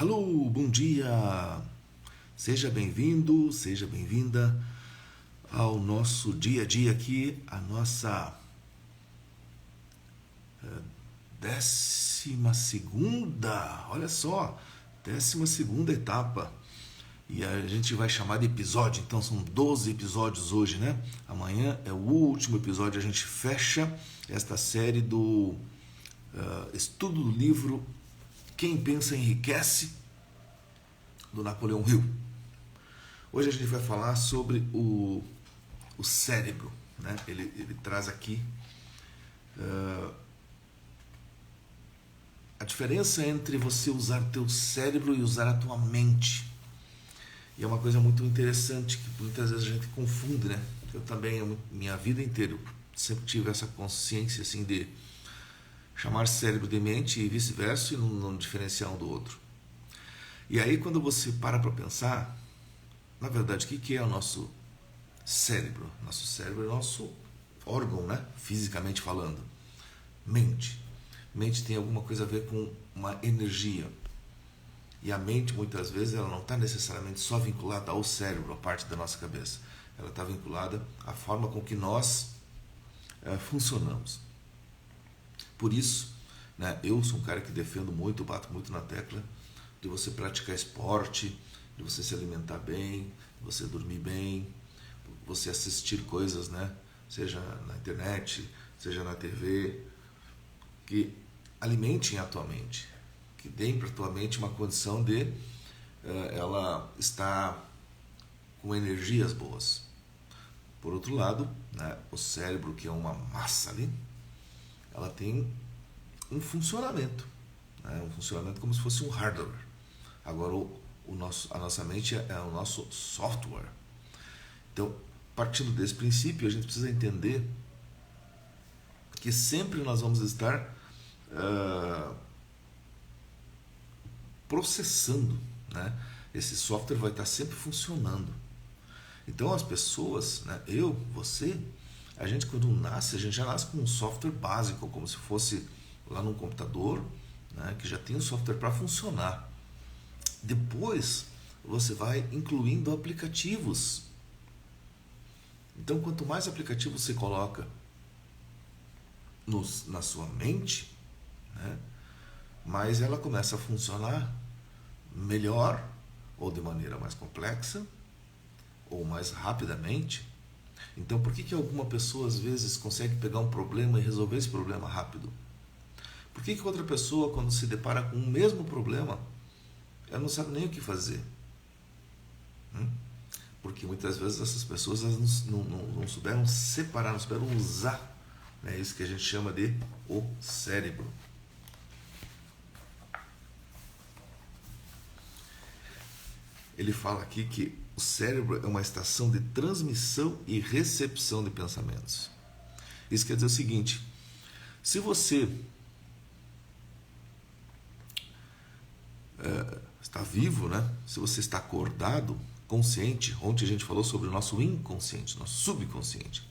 Alô, bom dia! Seja bem-vindo, seja bem-vinda ao nosso dia a dia aqui, a nossa 12ª, olha só, 12ª etapa. E a gente vai chamar de episódio, então são 12 episódios hoje, né? Amanhã é o último episódio, a gente fecha esta série do estudo do livro Quem Pensa Enriquece, do Napoleão Hill. Hoje a gente vai falar sobre o cérebro, né? Ele traz aqui a diferença entre você usar o teu cérebro e usar a tua mente. E é uma coisa muito interessante que muitas vezes a gente confunde, né? Eu também, minha vida inteira, sempre tive essa consciência assim de chamar cérebro de mente e vice-versa e não diferenciar um do outro. E aí quando você para pensar, na verdade, o que é o nosso cérebro? Nosso cérebro é o nosso órgão, né? Fisicamente falando. Mente. Mente tem alguma coisa a ver com uma energia. E a mente, muitas vezes, ela não está necessariamente só vinculada ao cérebro, a parte da nossa cabeça. Ela está vinculada à forma com que nós funcionamos. Por isso, né, eu sou um cara que defendo muito, bato muito na tecla de você praticar esporte, de você se alimentar bem, de você dormir bem, você assistir coisas, né, seja na internet, seja na TV, que alimentem a tua mente, que deem para a tua mente uma condição de ela estar com energias boas. Por outro lado, né, o cérebro, que é uma massa ali, ela tem um funcionamento, né, um funcionamento como se fosse um hardware. Agora a nossa mente é o nosso software. Então, partindo desse princípio, a gente precisa entender que sempre nós vamos estar processando, né? Esse software vai estar sempre funcionando. Então as pessoas, né? Eu, você, a gente quando nasce, a gente já nasce com um software básico, como se fosse lá num computador, né? Que já tem um software para funcionar. Depois você vai incluindo aplicativos. Então quanto mais aplicativos você coloca na sua mente, né? Mais ela começa a funcionar melhor, ou de maneira mais complexa, ou mais rapidamente. Então, por que alguma pessoa às vezes consegue pegar um problema e resolver esse problema rápido? Por que outra pessoa, quando se depara com o mesmo problema, ela não sabe nem o que fazer? Porque muitas vezes essas pessoas elas não souberam separar, não souberam usar, né? Isso que a gente chama de o cérebro. Ele fala aqui que o cérebro é uma estação de transmissão e recepção de pensamentos. Isso quer dizer o seguinte: se você está vivo, né? Se você está acordado, consciente, ontem a gente falou sobre o nosso inconsciente, nosso subconsciente,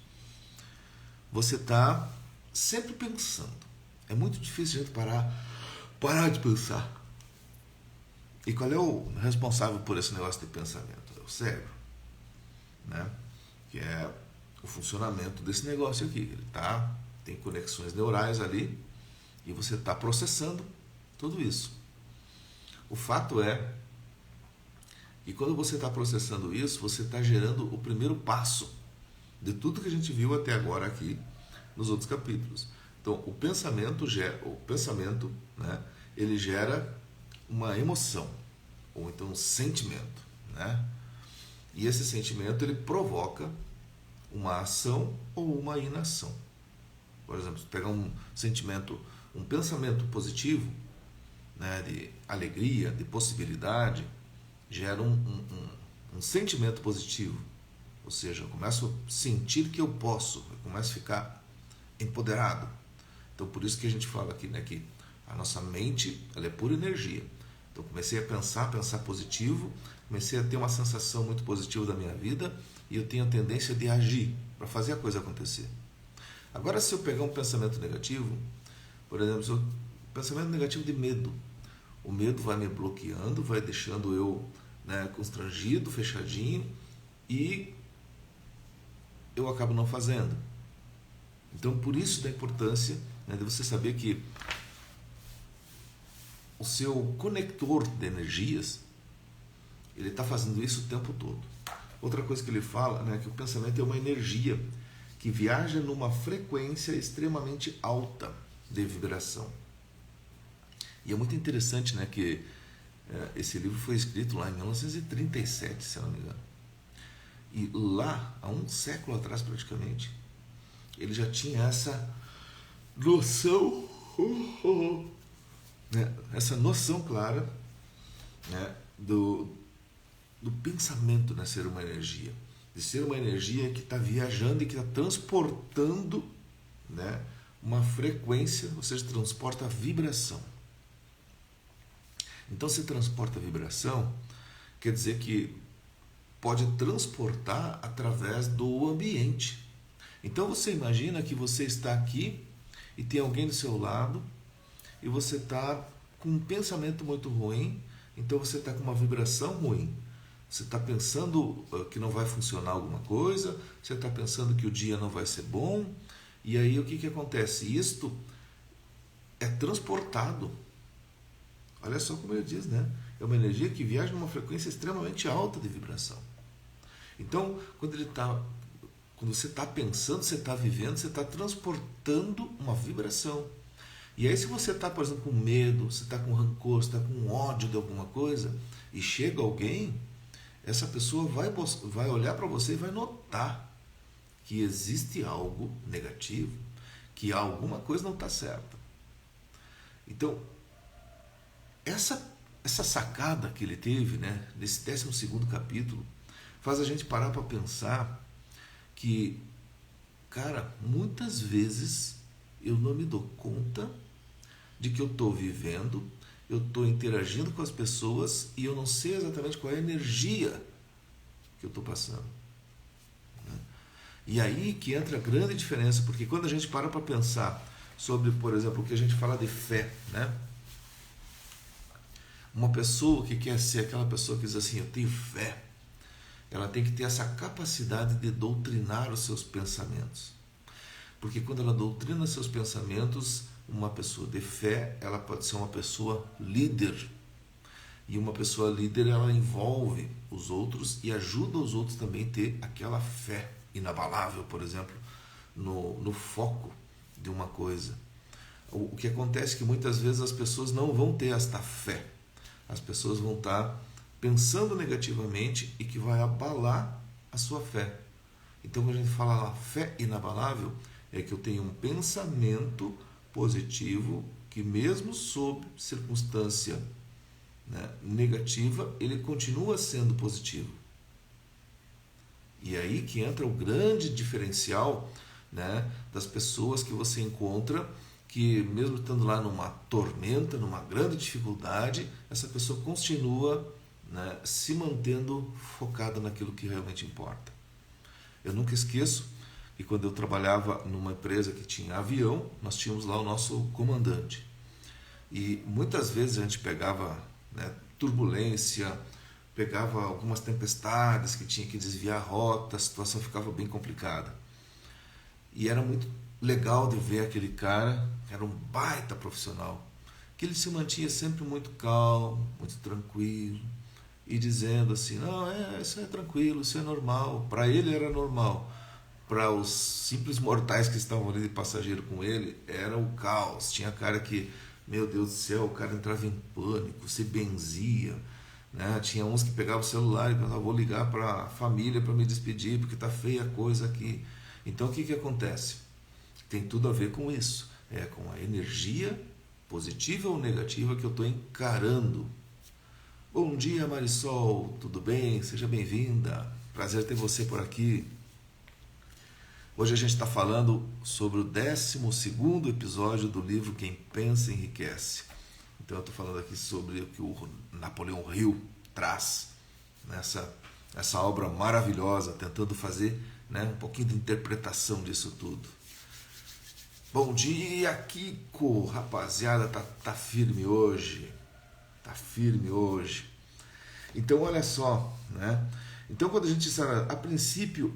você está sempre pensando. É muito difícil a gente parar de pensar. E qual é o responsável por esse negócio de pensamento? É o cérebro, né? Que é o funcionamento desse negócio aqui. Ele tem conexões neurais ali e você está processando tudo isso. O fato é que quando você está processando isso, você está gerando o primeiro passo de tudo que a gente viu até agora aqui nos outros capítulos. Então, o pensamento, né, ele gera uma emoção, ou então um sentimento, né? E esse sentimento ele provoca uma ação ou uma inação. Por exemplo, se pegar um pensamento positivo, né, de alegria, de possibilidade, gera um sentimento positivo. Ou seja, eu começo a sentir que eu posso, eu começo a ficar empoderado. Então, por isso que a gente fala aqui, né, que a nossa mente ela é pura energia. Então comecei a pensar positivo, comecei a ter uma sensação muito positiva da minha vida e eu tenho a tendência de agir para fazer a coisa acontecer. Agora, se eu pegar um pensamento negativo, por exemplo, pensamento negativo de medo, O medo vai me bloqueando, vai deixando eu, né, constrangido, fechadinho, e eu acabo não fazendo. Então, por isso da importância, né, de você saber que o seu conector de energias, ele está fazendo isso o tempo todo. Outra coisa que ele fala, né, que o pensamento é uma energia que viaja numa frequência extremamente alta de vibração. E é muito interessante, né, que esse livro foi escrito lá em 1937, se eu não me engano. E lá, há um século atrás praticamente, ele já tinha essa noção, né, essa noção clara, né, do pensamento, né, ser uma energia. De ser uma energia que está viajando e que está transportando, né, uma frequência, ou seja, transporta a vibração. Então, se transporta a vibração, quer dizer que pode transportar através do ambiente. Então, você imagina que você está aqui e tem alguém do seu lado e você está com um pensamento muito ruim, então você está com uma vibração ruim. Você está pensando que não vai funcionar alguma coisa, você está pensando que o dia não vai ser bom, e aí o que acontece? Isto é transportado. Olha só como ele diz, né? É uma energia que viaja numa frequência extremamente alta de vibração. Então, quando você está pensando, você está vivendo, você está transportando uma vibração. E aí, se você está, por exemplo, com medo, você está com rancor, você está com ódio de alguma coisa, e chega alguém, essa pessoa vai olhar para você e vai notar que existe algo negativo, que alguma coisa não está certa. Então, essa sacada que ele teve, né, nesse 12º capítulo, faz a gente parar para pensar que, cara, muitas vezes eu não me dou conta de que eu estou vivendo, eu estou interagindo com as pessoas e eu não sei exatamente qual é a energia que eu estou passando. E aí que entra a grande diferença, porque quando a gente para pensar sobre, por exemplo, o que a gente fala de fé, né? Uma pessoa que quer ser aquela pessoa que diz assim, eu tenho fé, ela tem que ter essa capacidade de doutrinar os seus pensamentos. Porque quando ela doutrina seus pensamentos, uma pessoa de fé, ela pode ser uma pessoa líder. E uma pessoa líder, ela envolve os outros e ajuda os outros também a ter aquela fé inabalável, por exemplo, no foco de uma coisa. O que acontece é que muitas vezes as pessoas não vão ter esta fé. As pessoas vão estar pensando negativamente e que vai abalar a sua fé. Então, quando a gente fala lá, fé inabalável, é que eu tenho um pensamento positivo que mesmo sob circunstância, né, negativa, ele continua sendo positivo. E aí que entra o grande diferencial, né, das pessoas que você encontra que mesmo estando lá numa tormenta, numa grande dificuldade, essa pessoa continua, né, se mantendo focada naquilo que realmente importa. Eu nunca esqueço que quando eu trabalhava numa empresa que tinha avião, nós tínhamos lá o nosso comandante. E muitas vezes a gente pegava, né, turbulência, pegava algumas tempestades que tinha que desviar a rota, a situação ficava bem complicada. E era muito legal de ver aquele cara, que era um baita profissional, que ele se mantinha sempre muito calmo, muito tranquilo, e dizendo assim, não, isso é tranquilo, isso é normal. Para ele era normal. Para os simples mortais que estavam ali de passageiro com ele, era o caos. Tinha cara que, meu Deus do céu, o cara entrava em pânico, se benzia, né? Tinha uns que pegavam o celular e pensavam, vou ligar para a família para me despedir, porque está feia a coisa aqui. Então o que acontece? Tem tudo a ver com isso. É com a energia positiva ou negativa que eu estou encarando. Bom dia, Marisol, tudo bem? Seja bem-vinda. Prazer ter você por aqui. Hoje a gente está falando sobre o 12º episódio do livro Quem Pensa Enriquece. Então eu estou falando aqui sobre o que o Napoleão Hill traz nessa obra maravilhosa, tentando fazer, né, um pouquinho de interpretação disso tudo. Bom dia, Kiko! Rapaziada, tá firme hoje. Tá firme hoje. Então, olha só, né? Então, quando a gente diz, a princípio,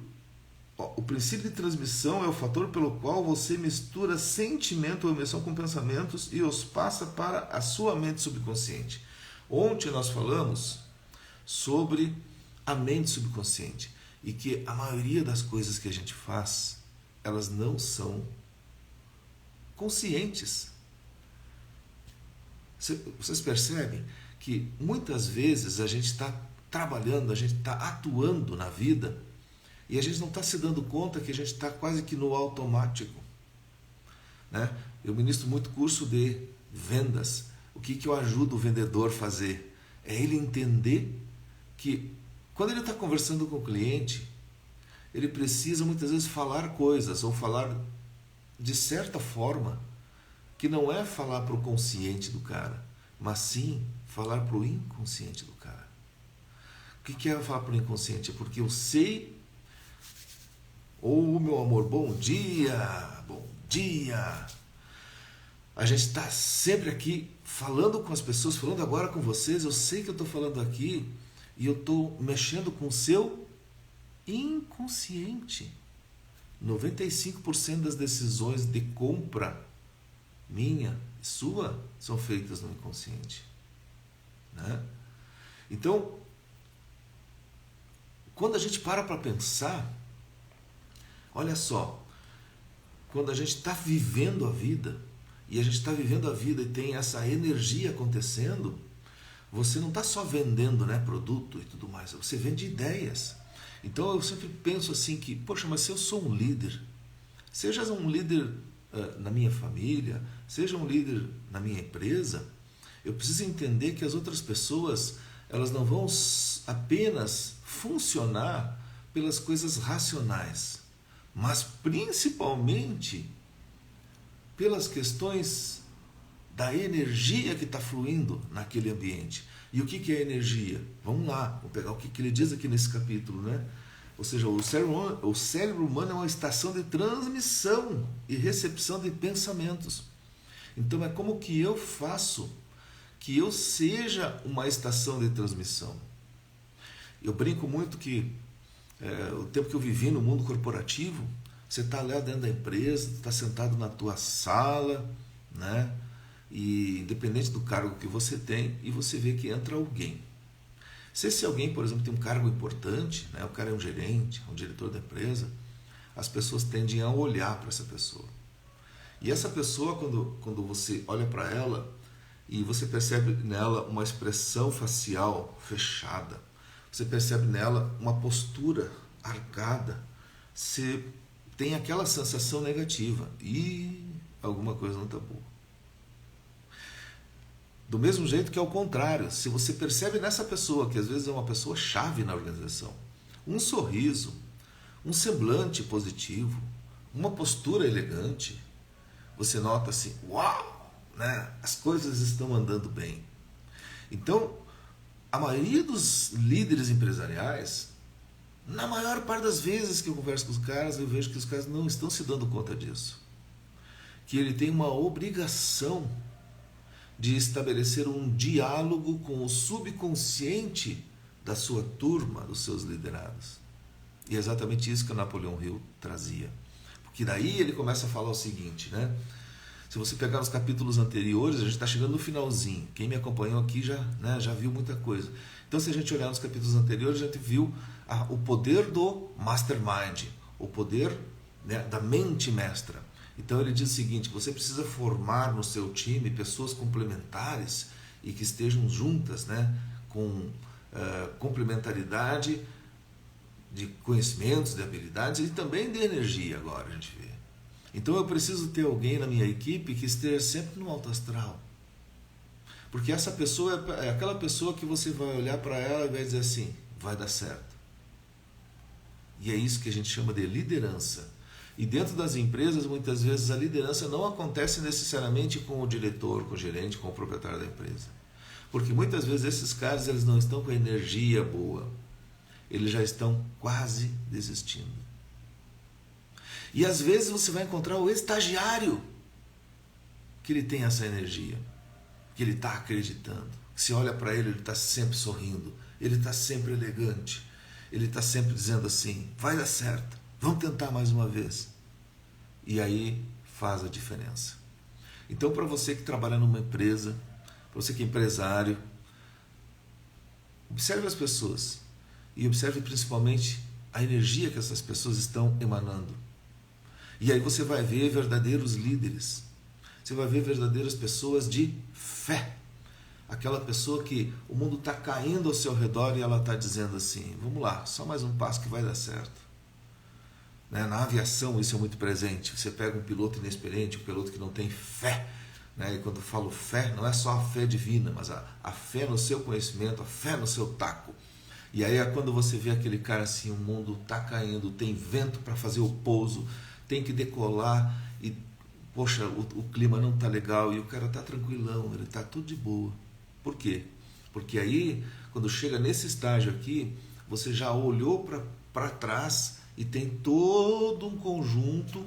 o princípio de transmissão é o fator pelo qual você mistura sentimento ou emoção com pensamentos e os passa para a sua mente subconsciente. Ontem nós falamos sobre a mente subconsciente e que a maioria das coisas que a gente faz, elas não são conscientes. Vocês percebem que muitas vezes a gente está trabalhando, a gente está atuando na vida e a gente não está se dando conta que a gente está quase que no automático, né? Eu ministro muito curso de vendas. O que eu ajudo o vendedor a fazer? É ele entender que quando ele está conversando com o cliente, ele precisa muitas vezes falar coisas ou falar de certa forma que não é falar para o consciente do cara, mas sim falar para o inconsciente do cara. O que é falar para o inconsciente? É porque eu sei, ou meu amor, bom dia, bom dia. A gente está sempre aqui falando com as pessoas, falando agora com vocês, eu sei que eu estou falando aqui e eu estou mexendo com o seu inconsciente. 95% das decisões de compra minha e sua são feitas no inconsciente, né? Então, quando a gente para pensar, olha só, quando a gente está vivendo a vida, e a gente está vivendo a vida e tem essa energia acontecendo, você não está só vendendo, né, produto e tudo mais, você vende ideias. Então eu sempre penso assim que, poxa, mas se eu sou um líder, seja um líder na minha família, seja um líder na minha empresa, eu preciso entender que as outras pessoas, elas não vão apenas funcionar pelas coisas racionais, mas principalmente pelas questões da energia que está fluindo naquele ambiente. E o que é energia? Vamos lá, vamos pegar o que ele diz aqui nesse capítulo, né? Ou seja, o cérebro humano é uma estação de transmissão e recepção de pensamentos. Então é como que eu faço que eu seja uma estação de transmissão. Eu brinco muito que o tempo que eu vivi no mundo corporativo, você está lá dentro da empresa, está sentado na tua sala, né? E independente do cargo que você tem, e você vê que entra alguém. Se esse alguém, por exemplo, tem um cargo importante, né? O cara é um gerente, um diretor da empresa, as pessoas tendem a olhar para essa pessoa. E essa pessoa, quando você olha para ela e você percebe nela uma expressão facial fechada, você percebe nela uma postura arcada, você tem aquela sensação negativa e alguma coisa não está boa. Do mesmo jeito que é o contrário, se você percebe nessa pessoa, que às vezes é uma pessoa chave na organização, um sorriso, um semblante positivo, uma postura elegante, você nota assim, uau, né? As coisas estão andando bem. Então, a maioria dos líderes empresariais, na maior parte das vezes que eu converso com os caras, eu vejo que os caras não estão se dando conta disso. Que ele tem uma obrigação de estabelecer um diálogo com o subconsciente da sua turma, dos seus liderados. E é exatamente isso que o Napoleão Hill trazia. Porque daí ele começa a falar o seguinte, né? Se você pegar os capítulos anteriores, a gente está chegando no finalzinho. Quem me acompanhou aqui já viu muita coisa. Então, se a gente olhar nos capítulos anteriores, a gente viu o poder do mastermind, o poder, né, da mente mestra. Então ele diz o seguinte, você precisa formar no seu time pessoas complementares e que estejam juntas, né, com complementaridade de conhecimentos, de habilidades e também de energia agora a gente vê. Então eu preciso ter alguém na minha equipe que esteja sempre no alto astral. Porque essa pessoa é aquela pessoa que você vai olhar para ela e vai dizer assim, vai dar certo. E é isso que a gente chama de liderança. E dentro das empresas, muitas vezes, a liderança não acontece necessariamente com o diretor, com o gerente, com o proprietário da empresa. Porque muitas vezes esses caras eles não estão com a energia boa. Eles já estão quase desistindo. E às vezes você vai encontrar o estagiário que ele tem essa energia. que ele está acreditando. Se olha para ele está sempre sorrindo, ele está sempre elegante, ele está sempre dizendo assim, vai dar certo, vamos tentar mais uma vez. E aí faz a diferença. Então, para você que trabalha numa empresa, para você que é empresário, observe as pessoas e observe principalmente a energia que essas pessoas estão emanando. E aí você vai ver verdadeiros líderes, você vai ver verdadeiras pessoas de fé. Aquela pessoa que o mundo está caindo ao seu redor e ela está dizendo assim, vamos lá, só mais um passo que vai dar certo. Na aviação isso é muito presente. Você pega um piloto inexperiente, um piloto que não tem fé. E quando eu falo fé, não é só a fé divina, mas a fé no seu conhecimento, a fé no seu taco. E aí é quando você vê aquele cara assim, o mundo está caindo, tem vento para fazer o pouso, tem que decolar e, poxa, o clima não está legal e o cara está tranquilão, ele está tudo de boa. Por quê? Porque aí, quando chega nesse estágio aqui, você já olhou para trás e tem todo um conjunto,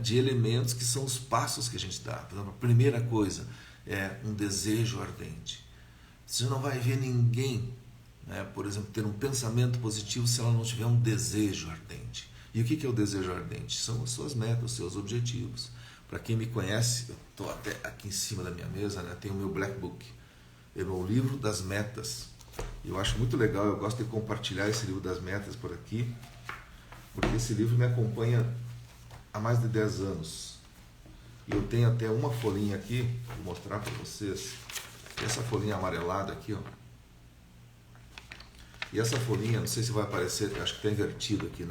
de elementos que são os passos que a gente dá. Por exemplo, a primeira coisa é um desejo ardente. Você não vai ver ninguém, por exemplo, ter um pensamento positivo se ela não tiver um desejo ardente. E o que é o desejo ardente? São as suas metas, os seus objetivos. Para quem me conhece, eu estou até aqui em cima da minha mesa, tem o meu Black Book. É o livro das metas. Eu acho muito legal, eu gosto de compartilhar esse livro das metas por aqui, porque esse livro me acompanha há mais de 10 anos. E eu tenho até uma folhinha aqui, vou mostrar para vocês. Essa folhinha amarelada aqui, ó. E essa folhinha, não sei se vai aparecer, acho que está invertido aqui,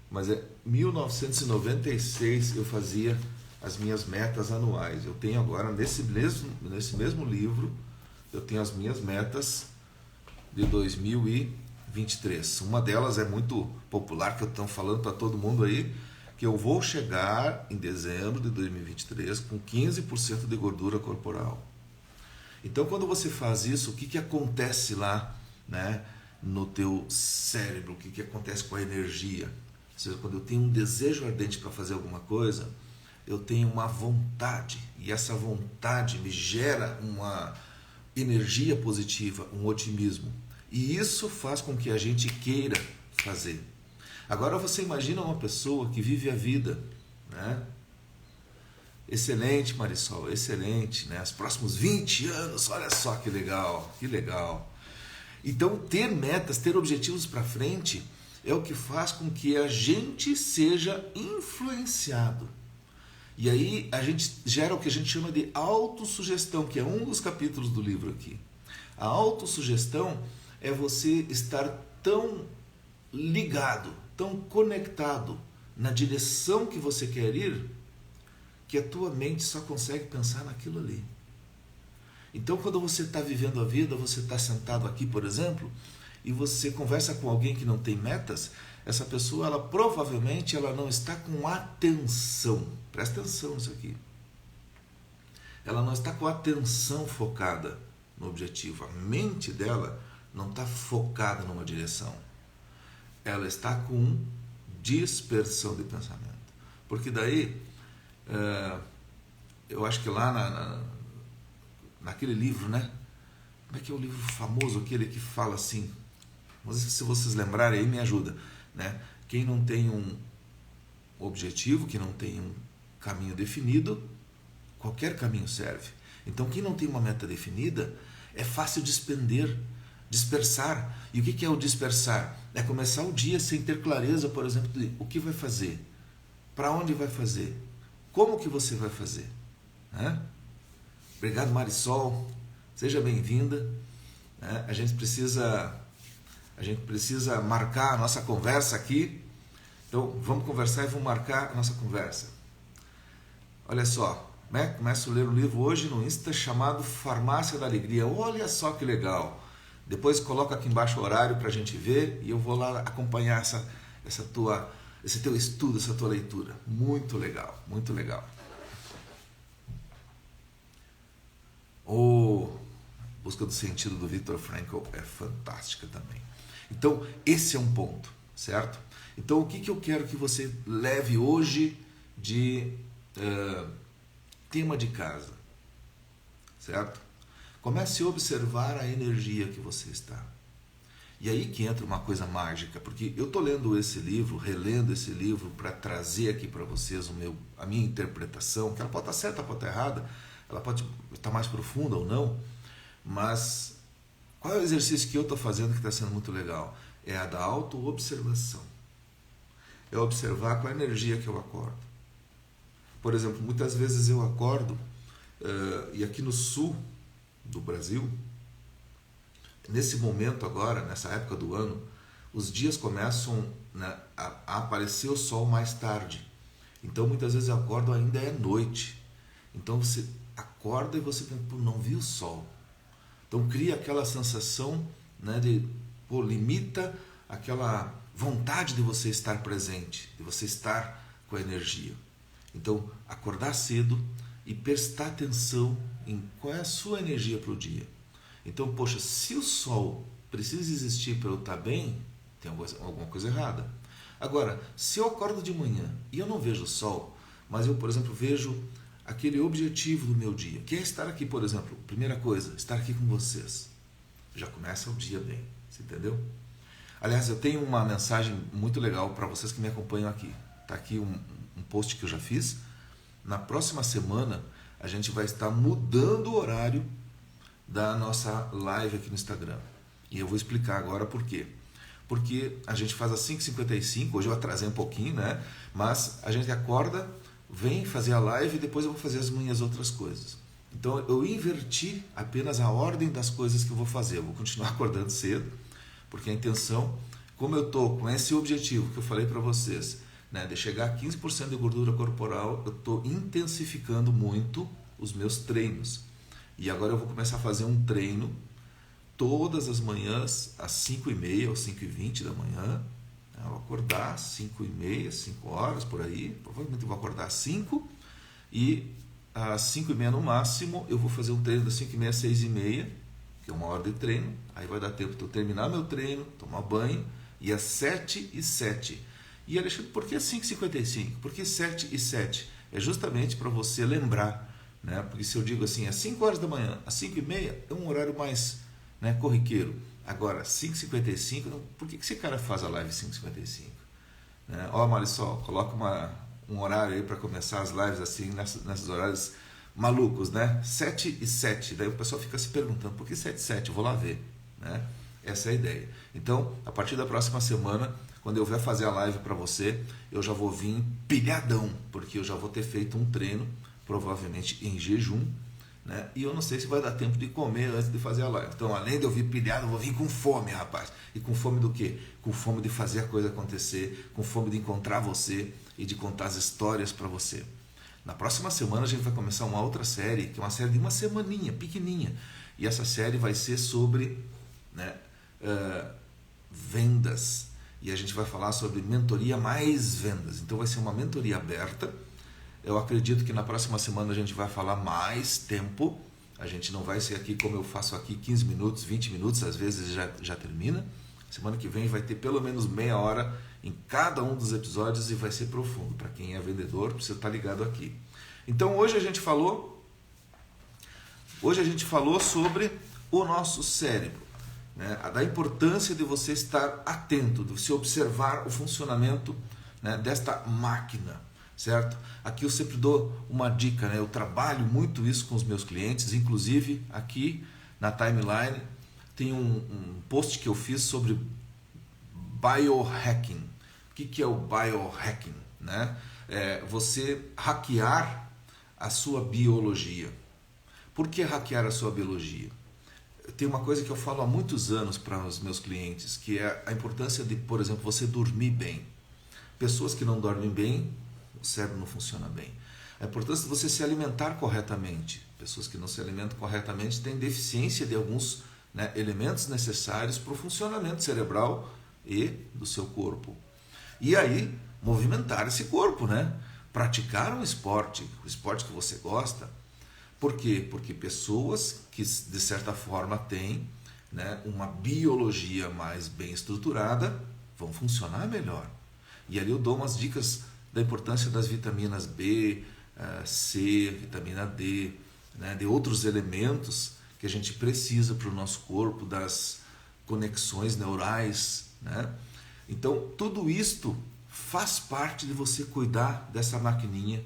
Mas é 1996 eu fazia as minhas metas anuais. Eu tenho agora, nesse mesmo livro, eu tenho as minhas metas de 2023. Uma delas é muito popular, que eu estou falando para todo mundo aí, que eu vou chegar em dezembro de 2023 com 15% de gordura corporal. Então, quando você faz isso, o que acontece lá, no teu cérebro? O que acontece com a energia? Ou seja, quando eu tenho um desejo ardente para fazer alguma coisa, eu tenho uma vontade, e essa vontade me gera uma energia positiva, um otimismo. E isso faz com que a gente queira fazer. Agora você imagina uma pessoa que vive a vida, Excelente, Marisol, excelente, Os próximos 20 anos, olha só que legal, que legal. Então, ter metas, ter objetivos para frente é o que faz com que a gente seja influenciado. E aí a gente gera o que a gente chama de autossugestão, que é um dos capítulos do livro aqui. A autossugestão é você estar tão ligado, tão conectado na direção que você quer ir, que a tua mente só consegue pensar naquilo ali. Então, quando você está vivendo a vida, você está sentado aqui, por exemplo, e você conversa com alguém que não tem metas, essa pessoa, ela provavelmente não está com atenção. Presta atenção nisso aqui. Ela não está com atenção focada no objetivo. A mente dela não está focada numa direção. Ela está com dispersão de pensamento. Porque daí, eu acho que lá naquele livro, como é que é o livro famoso, aquele que fala assim? Se vocês lembrarem aí, me ajuda. Quem não tem um objetivo, que não tem um caminho definido, qualquer caminho serve. Então, quem não tem uma meta definida, é fácil dispersar. E o que é o dispersar? É começar o dia sem ter clareza, por exemplo, de o que vai fazer, para onde vai fazer, como que você vai fazer. Obrigado, Marisol, seja bem-vinda. A gente precisa marcar a nossa conversa aqui. Então, vamos conversar e vamos marcar a nossa conversa. Olha só, começo a ler um livro hoje no Insta chamado Farmácia da Alegria. Olha só que legal. Depois coloca aqui embaixo o horário para a gente ver e eu vou lá acompanhar esse teu estudo, essa tua leitura. Muito legal, muito legal. Busca do Sentido do Viktor Frankl é fantástica também. Então, esse é um ponto, certo? Então, o que eu quero que você leve hoje de tema de casa? certo? Comece a observar a energia que você está. E aí que entra uma coisa mágica, porque eu estou lendo esse livro, relendo esse livro para trazer aqui para vocês a minha interpretação, que ela pode estar certa, pode estar errada, ela pode estar mais profunda ou não, mas qual é o exercício que eu estou fazendo que está sendo muito legal? É a da autoobservação. É observar qual é a energia que eu acordo. Por exemplo, muitas vezes eu acordo, e aqui no sul do Brasil, nesse momento agora, nessa época do ano, os dias começam, né, a aparecer o sol mais tarde. Então muitas vezes eu acordo ainda é noite. Então você acorda e você pensa, não vi o sol. Então cria aquela sensação, né, limita aquela vontade de você estar presente, de você estar com a energia. Então acordar cedo e prestar atenção em qual é a sua energia para o dia. Então, poxa, se o sol precisa existir para eu estar bem, tem alguma coisa errada. Agora, se eu acordo de manhã e eu não vejo o sol, mas eu, por exemplo, vejo aquele objetivo do meu dia, que é estar aqui, por exemplo, primeira coisa, estar aqui com vocês. Já começa o dia bem, você entendeu? Aliás, eu tenho uma mensagem muito legal para vocês que me acompanham aqui. Está aqui um post que eu já fiz. Na próxima semana, a gente vai estar mudando o horário da nossa live aqui no Instagram. E eu vou explicar agora por quê. Porque a gente faz às 5h55, hoje eu atrasei um pouquinho, né? Mas a gente acorda, vem fazer a live e depois eu vou fazer as minhas outras coisas. Então eu inverti apenas a ordem das coisas que eu vou fazer. Eu vou continuar acordando cedo, porque a intenção, como eu estou com esse objetivo que eu falei para vocês, né, de chegar a 15% de gordura corporal, eu estou intensificando muito os meus treinos. E agora eu vou começar a fazer um treino todas as manhãs às 5h30 ou 5h20 da manhã. Eu vou acordar às 5h30, 5 horas por aí. Provavelmente eu vou acordar às 5 e às 5h30 no máximo eu vou fazer um treino das 5h30 às 6h30, que é uma hora de treino. Aí vai dar tempo de eu terminar meu treino, tomar banho, e às 7h07. E Alexandre, por que 5h55? Por que 7h07? É justamente para você lembrar, né? Porque se eu digo assim, às 5 horas da manhã, às 5h30 é um horário mais, né, corriqueiro. Agora, 5h55, por que esse cara faz a live 5h55? Né? Ó, Marisol, coloca um horário aí para começar as lives assim, nesses horários malucos, né? 7h07. Daí o pessoal fica se perguntando, por que 7h07? Eu vou lá ver, né? Essa é a ideia. Então, a partir da próxima semana, quando eu vier fazer a live para você, eu já vou vir pilhadão, porque eu já vou ter feito um treino, provavelmente em jejum, né? E eu não sei se vai dar tempo de comer antes de fazer a live. Então, além de eu vir pilhado, eu vou vir com fome, rapaz. E com fome do quê? Com fome de fazer a coisa acontecer, com fome de encontrar você e de contar as histórias para você. Na próxima semana a gente vai começar uma outra série, que é uma série de uma semaninha, pequenininha. E essa série vai ser sobre, né, vendas. E a gente vai falar sobre mentoria mais vendas. Então vai ser uma mentoria aberta. Eu acredito que na próxima semana a gente vai falar mais tempo. A gente não vai ser aqui como eu faço aqui, 15 minutos, 20 minutos, às vezes já termina. Semana que vem vai ter pelo menos meia hora em cada um dos episódios e vai ser profundo. Para quem é vendedor, precisa estar ligado aqui. Então hoje a gente falou sobre o nosso cérebro, né? Da importância de você estar atento, de você observar o funcionamento, né, desta máquina, certo? Aqui eu sempre dou uma dica, né? Eu trabalho muito isso com os meus clientes, inclusive aqui na timeline tem um post que eu fiz sobre biohacking. O que é o biohacking, né? É você hackear a sua biologia. Por que hackear a sua biologia? Tem uma coisa que eu falo há muitos anos para os meus clientes, que é a importância de, por exemplo, você dormir bem. Pessoas que não dormem bem, o cérebro não funciona bem. A importância de você se alimentar corretamente. Pessoas que não se alimentam corretamente têm deficiência de alguns, né, elementos necessários para o funcionamento cerebral e do seu corpo. E aí, movimentar esse corpo, né? Praticar um esporte, o esporte que você gosta. Por quê? Porque pessoas que, de certa forma, têm, né, uma biologia mais bem estruturada vão funcionar melhor. E ali eu dou umas dicas da importância das vitaminas B, C, vitamina D, né, de outros elementos que a gente precisa para o nosso corpo, das conexões neurais, né? Então, tudo isto faz parte de você cuidar dessa maquininha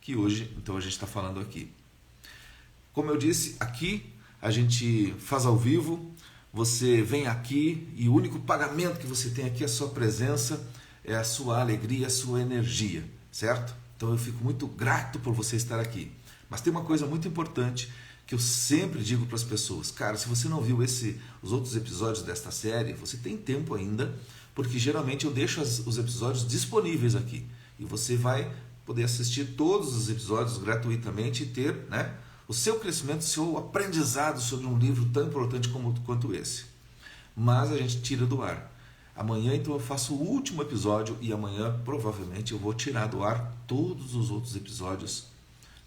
que hoje, então, a gente está falando aqui. Como eu disse, aqui a gente faz ao vivo, você vem aqui e o único pagamento que você tem aqui é a sua presença, é a sua alegria, a sua energia, certo? Então eu fico muito grato por você estar aqui. Mas tem uma coisa muito importante que eu sempre digo para as pessoas: cara, se você não viu os outros episódios desta série, você tem tempo ainda, porque geralmente eu deixo os episódios disponíveis aqui e você vai poder assistir todos os episódios gratuitamente e ter, né, o seu crescimento, o seu aprendizado sobre um livro tão importante quanto esse. Mas a gente tira do ar. Amanhã então eu faço o último episódio e amanhã provavelmente eu vou tirar do ar todos os outros episódios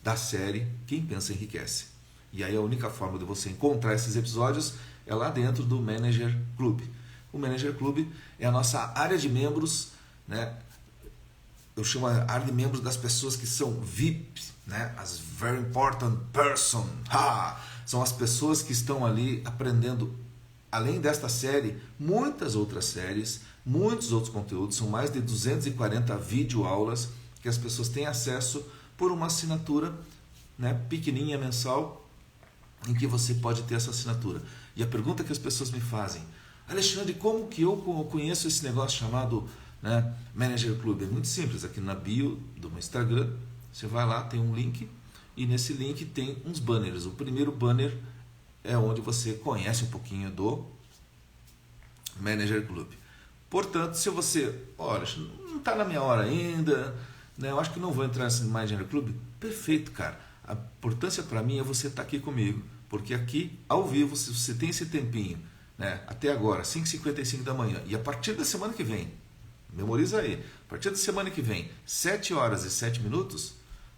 da série Quem Pensa Enriquece. E aí a única forma de você encontrar esses episódios é lá dentro do Manager Club. O Manager Club é a nossa área de membros, né? Eu chamo a área de membros das pessoas que são VIP, né? As Very Important Person. São as pessoas que estão ali aprendendo, além desta série, muitas outras séries, muitos outros conteúdos. São mais de 240 videoaulas que as pessoas têm acesso por uma assinatura, né, pequenininha, mensal, em que você pode ter essa assinatura. E a pergunta que as pessoas me fazem: Alexandre, como que eu conheço esse negócio chamado, né, Manager Club? É muito simples. Aqui na bio do meu Instagram, você vai lá, tem um link, e nesse link tem uns banners. O primeiro banner é onde você conhece um pouquinho do Manager Club. Portanto, se você, olha, não está na minha hora ainda, né, eu acho que não vou entrar nesse Manager Club, perfeito, cara. A importância para mim é você estar aqui comigo, porque aqui, ao vivo, se você tem esse tempinho, né, até agora, 5h55 da manhã, e a partir da semana que vem, memoriza aí, a partir da semana que vem, 7h07,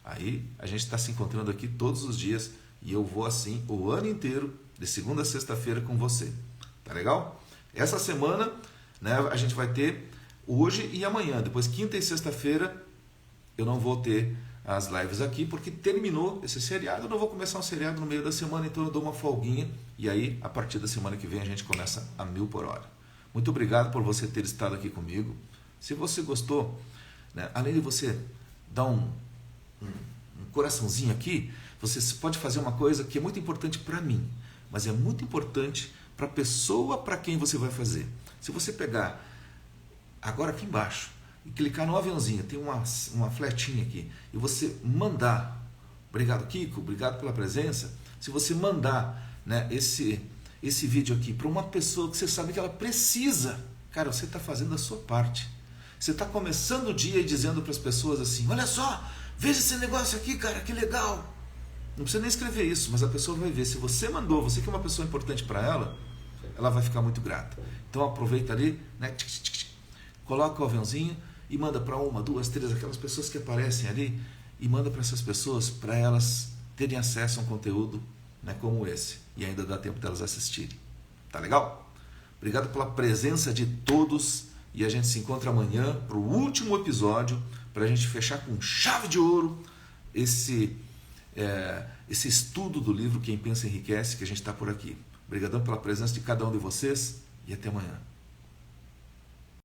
aí a gente está se encontrando aqui todos os dias e eu vou assim o ano inteiro, de segunda a sexta-feira com você. Tá legal? Essa semana, né, a gente vai ter hoje e amanhã, depois quinta e sexta-feira eu não vou ter as lives aqui, porque terminou esse seriado. Eu não vou começar um seriado no meio da semana, então eu dou uma folguinha e aí a partir da semana que vem a gente começa a 1000 por hora. Muito obrigado por você ter estado aqui comigo. Se você gostou, né, além de você dar um coraçãozinho aqui, você pode fazer uma coisa que é muito importante para mim, mas é muito importante para a pessoa para quem você vai fazer. Se você pegar agora aqui embaixo e clicar no aviãozinho, tem uma fletinha aqui, e você mandar, obrigado Kiko, obrigado pela presença, se você mandar, né, esse vídeo aqui para uma pessoa que você sabe que ela precisa, cara, você está fazendo a sua parte. Você está começando o dia e dizendo para as pessoas assim: olha só, veja esse negócio aqui, cara, que legal. Não precisa nem escrever isso, mas a pessoa vai ver. Se você mandou, você que é uma pessoa importante para ela, ela vai ficar muito grata. Então aproveita ali, né, coloca o aviãozinho e manda para 1, 2, 3, aquelas pessoas que aparecem ali, e manda para essas pessoas, para elas terem acesso a um conteúdo, né, como esse, e ainda dá tempo delas assistirem. Tá legal? Obrigado pela presença de todos, e a gente se encontra amanhã para o último episódio, para a gente fechar com chave de ouro esse estudo do livro Quem Pensa Enriquece, que a gente está por aqui. Obrigadão pela presença de cada um de vocês e até amanhã.